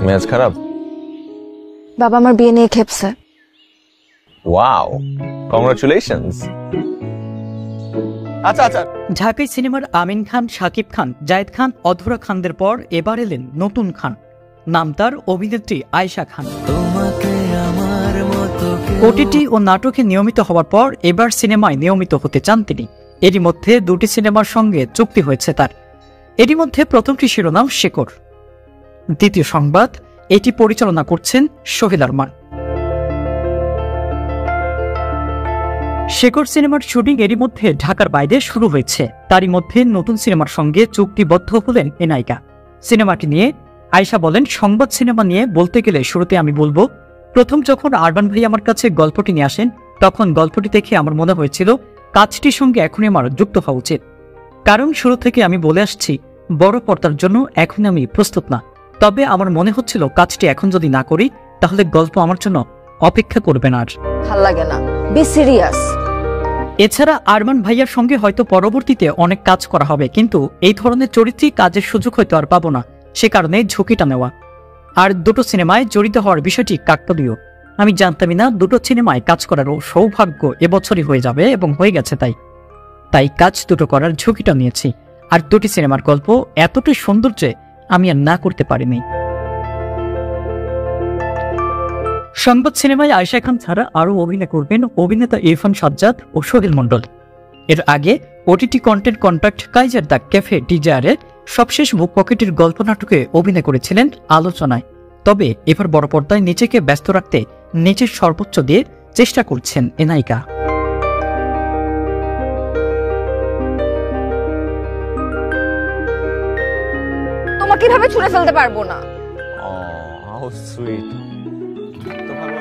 মেজাজ খারাপ? বাবা আমার বিয়ে নিয়ে খেপছে। Wow, congratulations. আচ্ছা আচ্ছা, ঢাকাই সিনেমার আমিন খান, শাকিব খান, জায়েদ খান, অধরা খানদের পর এবার এলেন নতুন খান। নাম তার অভিনেত্রী আয়েশা খান। ওটিটি ও নাটকে নিয়মিত হওয়ার পর এবার সিনেমায় নিয়মিত হতে চান তিনি। এরই মধ্যে দুটি সিনেমার সঙ্গে চুক্তি হয়েছে তার। এরই মধ্যে প্রথমটি শিরোনাম শেকর, দ্বিতীয় সংবাদ। এটি পরিচালনা করছেন সোহেল আরমান। শেকর সিনেমার শুটিং এরই মধ্যে ঢাকার বাইরে শুরু হয়েছে। তারই মধ্যে নতুন সিনেমার সঙ্গে চুক্তিবদ্ধ হলেন এ নায়িকা। সিনেমাটি নিয়ে আয়েশা বলেন, সংবাদ সিনেমা নিয়ে বলতে গেলে শুরুতে আমি বলবো, প্রথম যখন আরমান ভাই আমার কাছে গল্পটি নিয়ে আসেন, তখন গল্পটি দেখে আমার মনে হয়েছিল কাজটির সঙ্গে এখনই আমার যুক্ত হওয়া উচিত। কারণ শুরু থেকে আমি বলে আসছি, বড় পর্দার জন্য এখন আমি প্রস্তুত না। তবে আমার মনে হচ্ছিল কাজটি এখন যদি না করি তাহলে গল্প আমার জন্য অপেক্ষা করবে না। আর ভাল লাগে না, বি সিরিয়াস। এছাড়া আরমান ভাইয়ার সঙ্গে হয়তো পরবর্তীতে অনেক কাজ করা হবে, কিন্তু এই ধরনের চরিত্রে কাজের সুযোগ হয়তো আর পাবো না। সে কারণে ঝুঁকিটা নেওয়া। আর দুটো সিনেমায় জড়িত হওয়ার বিষয়টি কাকতালীয়। আমি জানতামই না দুটো সিনেমায় কাজ করার সৌভাগ্য এবছরই হয়ে যাবে, এবং হয়ে গেছে। তাই কাজ দুটো করার ঝুঁকিটা নিয়েছি। আর দুটি সিনেমার গল্প এতটাই সুন্দর যে আমি আর না করতে পারিনি। সংবাদ সিনেমায় আয়েশা খান ছাড়া আরও অভিনয় করবেন অভিনেতা ইরফান সাজ্জাদ ও সোহেল মণ্ডল। এর আগে ওটিটি কন্টেন্ট কন্ট্রাক্ট কাইজার দ্য ক্যাফে ডিজায়ারে সবশেষ বুক পকেটের গল্প নাটকে অভিনয় করেছিলেন আলোচনায়। তবে এবার বড় পর্দায় নিজেকে ব্যস্ত রাখতে নিজের সর্বোচ্চ দিয়ে চেষ্টা করছেন এ নায়িকা। তোমাকে কিভাবে ছুঁড়ে ফেলতে পারবো না। How sweet. তো ভালো